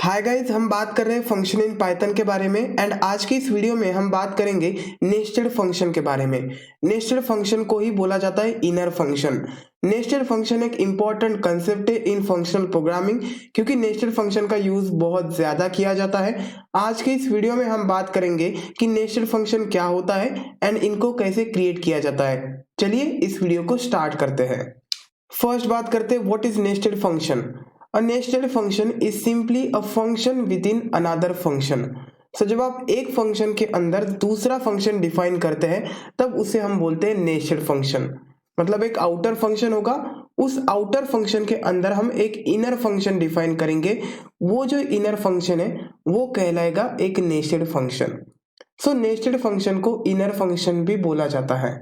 Hi guys, हम बात कर रहे हैं फंक्शन इन पाइथन के बारे में एंड आज की इस वीडियो में हम बात करेंगे नेस्टेड फंक्शन के बारे में। नेस्टेड फंक्शन को ही बोला जाता है इनर फंक्शन। नेस्टेड फंक्शन एक इंपॉर्टेंट कंसेप्ट है इन फंक्शनल प्रोग्रामिंग, क्योंकि नेस्टेड फंक्शन का यूज बहुत ज्यादा किया जाता है। आज के इस वीडियो में हम बात करेंगे कि नेस्टेड फंक्शन क्या होता है एंड इनको कैसे क्रिएट किया जाता है। चलिए इस वीडियो को स्टार्ट करते हैं। फर्स्ट बात करते हैं what is nested function. A nested function is simply a function within another function. So जब आप एक फंक्शन के अंदर दूसरा फंक्शन डिफाइन करते हैं तब उसे हम बोलते हैं नेस्टेड फंक्शन। मतलब एक आउटर फंक्शन होगा, उस आउटर फंक्शन के अंदर हम एक इनर फंक्शन डिफाइन करेंगे। वो जो इनर फंक्शन है वो कहलाएगा एक nested function. So nested function को इनर फंक्शन भी बोला जाता है।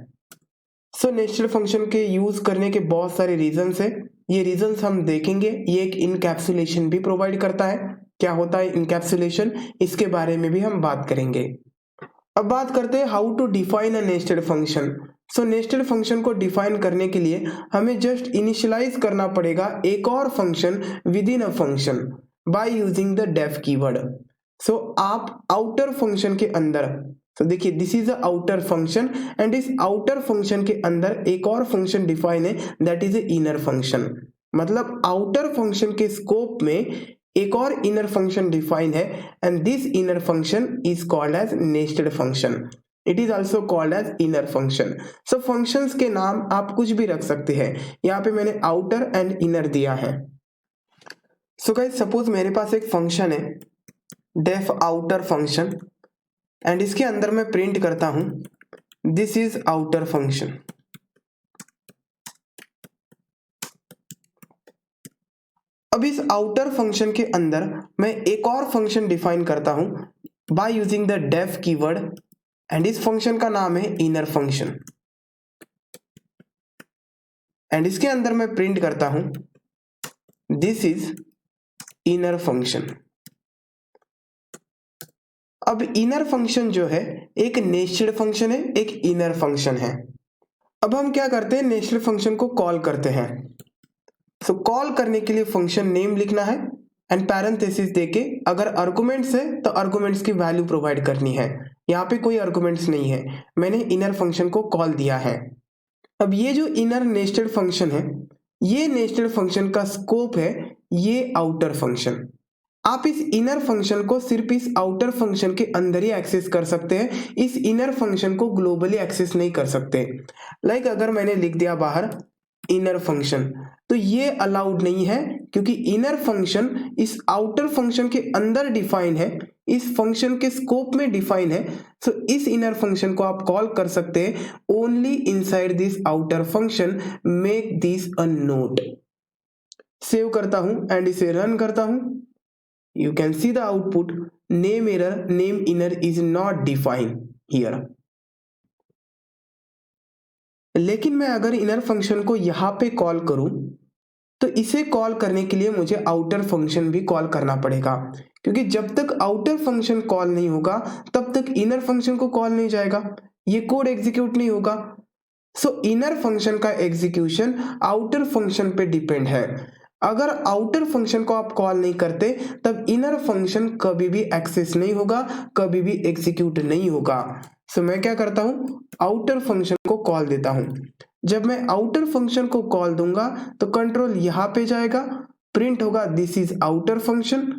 सो नेस्टेड फंक्शन के यूज करने के बहुत सारे रीजंस है। ये रीजंस हम देखेंगे। ये एक इनकैप्सुलेशन भी प्रोवाइड करता है। क्या होता है इनकैप्सुलेशन, इसके बारे में भी हम बात करेंगे। अब बात करते हैं how to define a nested function. So nested function को डिफाइन करने के लिए हमें जस्ट इनिशियलाइज करना पड़ेगा एक और function within a function by using the def keyword. So आप आउटर फंक्शन के अंदर, तो देखिए this is a outer function and इस आउटर फंक्शन के अंदर एक और फंक्शन डिफाइन है, that is a inner function. मतलब आउटर फंक्शन के स्कोप में एक और इनर फंक्शन डिफाइन है and this inner function is called as nested function. It is also called as inner function. So functions के नाम आप कुछ भी रख सकते हैं। यहाँ पे मैंने आउटर एंड इनर दिया है। सो गाइस सपोज मेरे पास एक फंक्शन है डेफ आउटर फंक्शन एंड इसके अंदर मैं प्रिंट करता हूं दिस इज आउटर फंक्शन। अब इस आउटर फंक्शन के अंदर मैं एक और फंक्शन डिफाइन करता हूं by using the def keyword and इस फंक्शन का नाम है इनर फंक्शन। एंड इसके अंदर मैं प्रिंट करता हूं दिस इज इनर फंक्शन। अब इनर फंक्शन जो है एक नेस्टेड फंक्शन है, एक इनर फंक्शन है। अब हम क्या करते हैं, नेस्टेड फंक्शन को कॉल करते हैं। सो कॉल करने के लिए फंक्शन नेम लिखना है एंड पैरेंथेसिस देके अगर आर्गुमेंट्स है तो आर्गुमेंट्स की वैल्यू प्रोवाइड करनी है। यहाँ पे कोई आर्गुमेंट्स नहीं है, मैंने इनर फंक्शन को कॉल दिया है। अब ये जो इनर नेस्टेड फंक्शन है, ये नेस्टेड फंक्शन का स्कोप है ये आउटर फंक्शन। आप इस इनर फंक्शन को सिर्फ इस आउटर फंक्शन के अंदर ही एक्सेस कर सकते हैं, इस इनर फंक्शन को ग्लोबली एक्सेस नहीं कर सकते। लाइक अगर मैंने लिख दिया बाहर इनर फंक्शन तो ये अलाउड नहीं है, क्योंकि इनर फंक्शन इस आउटर फंक्शन के अंदर डिफाइन है, इस फंक्शन के स्कोप में डिफाइन है। सो इस इनर फंक्शन को आप कॉल कर सकते हैं only inside this outer function. Make this a note. Save करता हूं एंड इसे रन करता हूं। You can see the output name error, name inner is not defined here. लेकिन मैं अगर इनर फंक्शन को यहां पे कॉल करूं तो इसे कॉल करने के लिए मुझे आउटर फंक्शन भी कॉल करना पड़ेगा, क्योंकि जब तक आउटर फंक्शन कॉल नहीं होगा तब तक इनर फंक्शन को कॉल नहीं जाएगा, ये कोड एग्जीक्यूट नहीं होगा। सो इनर फंक्शन का एग्जीक्यूशन आउटर फंक्शन पे डिपेंड है। अगर आउटर फंक्शन को आप कॉल नहीं करते तब इनर फंक्शन कभी भी एक्सेस नहीं होगा, कभी भी एग्जीक्यूट नहीं होगा। सो मैं क्या करता हूं, आउटर फंक्शन को कॉल देता हूं। जब मैं आउटर फंक्शन को कॉल दूंगा तो कंट्रोल यहां पे जाएगा, प्रिंट होगा this is outer function.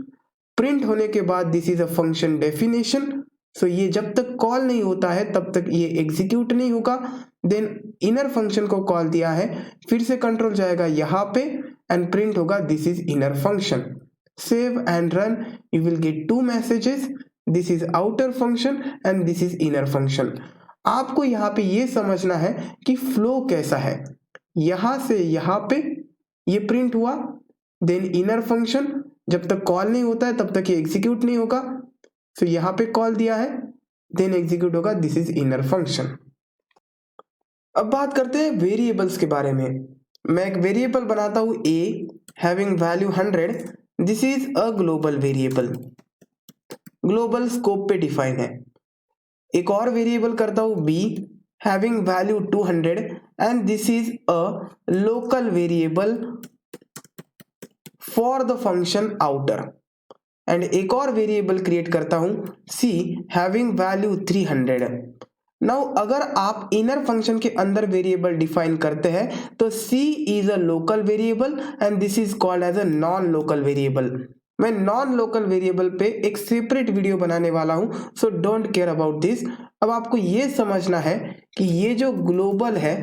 Print होने के बाद this is a function definition. So ये जब तक कॉल नहीं होता है तब तक ये एग्जीक्यूट नहीं होगा। देन इनर फंक्शन को कॉल दिया है, फिर से कंट्रोल जाएगा यहाँ पे एंड प्रिंट होगा this is inner function. Save and run, you will get two messages, this is outer function and this is inner function. आपको यहाँ पे ये समझना है कि फ्लो कैसा है। यहां से यहाँ पे ये प्रिंट हुआ, देन इनर फंक्शन जब तक कॉल नहीं होता है तब तक ये एग्जीक्यूट नहीं होगा। सो यहाँ पे कॉल दिया है, देन एग्जीक्यूट होगा दिस इज इनर फंक्शन। अब बात करते हैं वेरिएबल्स के बारे में। मैं एक वेरिएबल बनाता हूं a having value 100, this is a global variable, global scope पे डिफाइन है। एक और वेरिएबल करता हूं b having value 200 and this is a local variable for the function outer. And एक और वेरिएबल क्रिएट करता हूं c हैविंग वैल्यू 300। नाउ अगर आप इनर फंक्शन के अंदर वेरिएबल डिफाइन करते हैं तो c is a local variable and this is called as a non local variable. मैं नॉन लोकल वेरिएबल पे एक सेपरेट वीडियो बनाने वाला हूं, so don't care about this. अब आपको ये समझना है कि ये जो ग्लोबल है,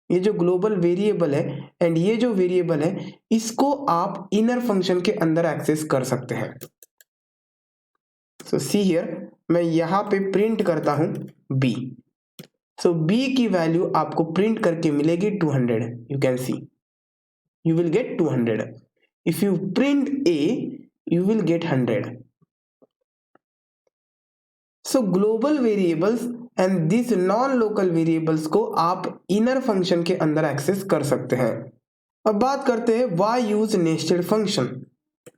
ये जो ग्लोबल वेरिएबल है एंड ये जो वेरिएबल है, इसको आप इनर फंक्शन के अंदर एक्सेस कर सकते हैं। सो सी हियर, मैं यहां पे प्रिंट करता हूं b। सो b की वैल्यू आपको प्रिंट करके मिलेगी 200। You can see you will get 200. If you print a, you will get 100. So global variables and these non-local variables को आप inner function के अंदर एक्सेस कर सकते हैं। अब बात करते हैं why use nested function.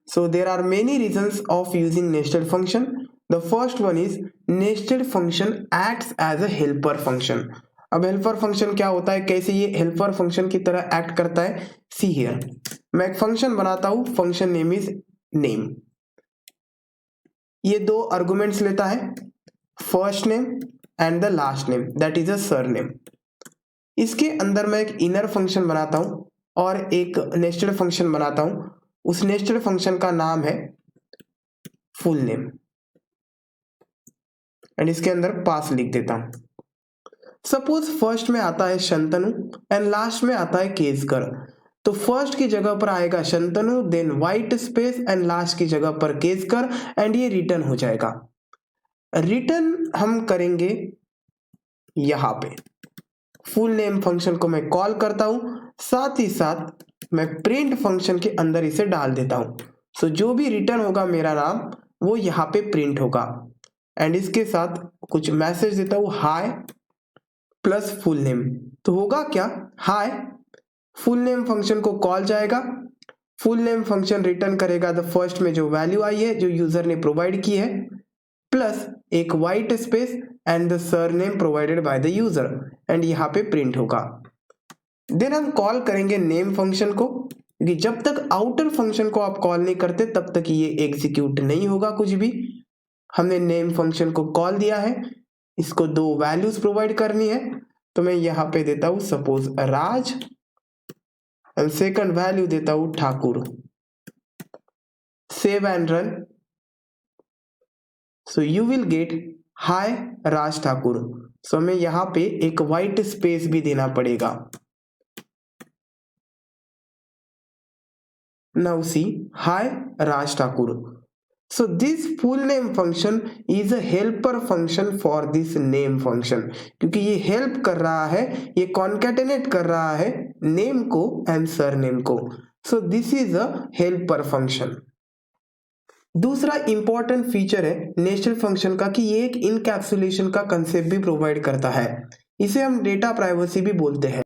So there are many reasons of using nested function. The first one is nested function acts as a helper function. अब हेल्पर फंक्शन क्या होता है, कैसे ये हेल्पर फंक्शन की तरह एक्ट करता है, सी हियर। मैं एक फंक्शन बनाता हूं, फंक्शन नेम इज नेम। ये दो आर्गुमेंट्स लेता है, first name and the last name, that is a surname. इसके अंदर मैं एक इनर फंक्शन बनाता हूं और एक नेस्टेड फंक्शन बनाता हूं। उस नेस्टेड फंक्शन का नाम है फुल नेम एंड इसके अंदर पास लिख देता हूं। सपोज फर्स्ट में आता है शंतनु एंड लास्ट में आता है केसकर, तो फर्स्ट की जगह पर आएगा Shantanu, then white space and last की जगह पर केसकर एंड ये रिटर्न हो जाएगा। रिटर्न हम करेंगे यहां पे, फुल नेम फंक्शन को मैं कॉल करता हूं, साथ ही साथ मैं प्रिंट फंक्शन के अंदर इसे डाल देता हूं। सो जो भी रिटर्न होगा मेरा नाम, वो यहाँ पे प्रिंट होगा एंड इसके साथ कुछ मैसेज देता हूं, हाय प्लस फुल नेम। तो होगा क्या, हाय, फुल नेम फंक्शन को कॉल जाएगा, फुल नेम फंक्शन रिटर्न करेगा द फर्स्ट में जो वैल्यू आई है, जो यूजर ने प्रोवाइड की है, प्लस एक white space and the surname provided by the user and यहाँ पे प्रिंट होगा। देन हम कॉल करेंगे नेम फंक्शन को, क्योंकि जब तक आउटर फंक्शन को आप कॉल नहीं करते तब तक ये एग्जीक्यूट नहीं होगा कुछ भी। हमने नेम फंक्शन को कॉल दिया है, इसको दो वैल्यूज प्रोवाइड करनी है, तो मैं यहां पे देता हूं suppose Raj and second value देता हूं Thakur. Save and run. So you will get hi Raj Thakur. So हमें यहां पे एक व्हाइट स्पेस भी देना पड़ेगा। Now see hi Raj Thakur. So this full name function is a helper function for this name function, क्योंकि ये help कर रहा है, ये concatenate कर रहा है name को and surname को। So this is a helper function। दूसरा important feature है nested function का कि ये एक encapsulation का concept भी provide करता है। इसे हम data privacy भी बोलते हैं।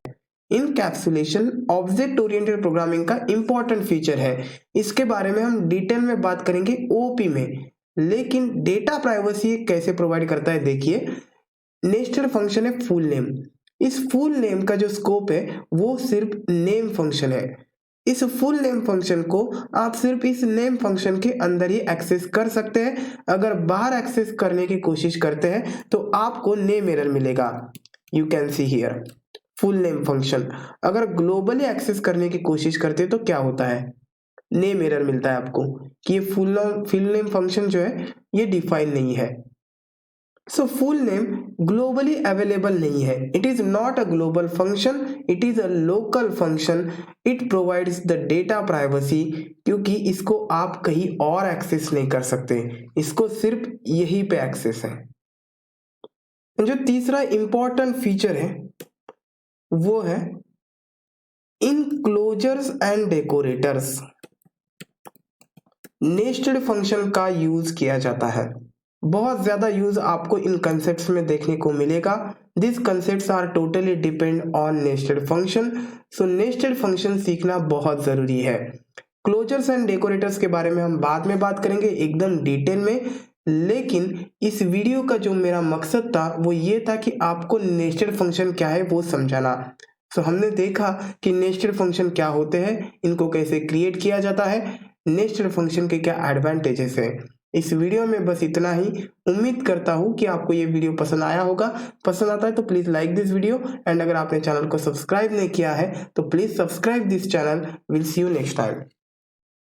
इनकैप्सुलेशन ऑब्जेक्ट ओरिएंटेड प्रोग्रामिंग का इंपॉर्टेंट फीचर है। इसके बारे में हम डिटेल में बात करेंगे ओपी में, लेकिन डेटा प्राइवेसी कैसे प्रोवाइड करता है देखिए। नेस्टेड फंक्शन है फुल नेम, इस फुल नेम का जो स्कोप है वो सिर्फ नेम फंक्शन है। इस फुल नेम फंक्शन को आप सिर्फ इस नेम फंक्शन के अंदर ही एक्सेस कर सकते हैं। अगर बाहर एक्सेस करने की कोशिश करते हैं तो आपको नेम एरर मिलेगा। You can see here full name function. अगर ग्लोबली एक्सेस करने की कोशिश करते हैं तो क्या होता है, नेम एरर मिलता है आपको कि ये फुल नेम फंक्शन जो है ये डिफाइन नहीं है। So full name globally available नहीं है। It is not a global function, it is a local function. It provides the data privacy, क्योंकि इसको आप कहीं और एक्सेस नहीं कर सकते, इसको सिर्फ यही पे एक्सेस है। जो तीसरा इंपॉर्टेंट फीचर है वो है enclosures and decorators. Nested function का यूज किया जाता है, बहुत ज्यादा यूज आपको इन कंसेप्ट्स में देखने को मिलेगा। This concepts are totally depend on nested function. So nested function सीखना बहुत जरूरी है। क्लोजर्स एंड डेकोरेटर्स के बारे में हम बाद में बात करेंगे एकदम डिटेल में, लेकिन इस वीडियो का जो मेरा मकसद था वो ये था कि आपको नेस्टेड फंक्शन क्या है वो समझाना। सो हमने देखा कि नेस्टेड फंक्शन क्या होते हैं, इनको कैसे क्रिएट किया जाता है, नेस्टेड फंक्शन के क्या एडवांटेजेस है। इस वीडियो में बस इतना ही। उम्मीद करता हूँ कि आपको ये वीडियो पसंद आया होगा। पसंद आता है तो please like this video and अगर आपने चैनल को सब्सक्राइब नहीं किया है तो please subscribe this channel. Will see you next time.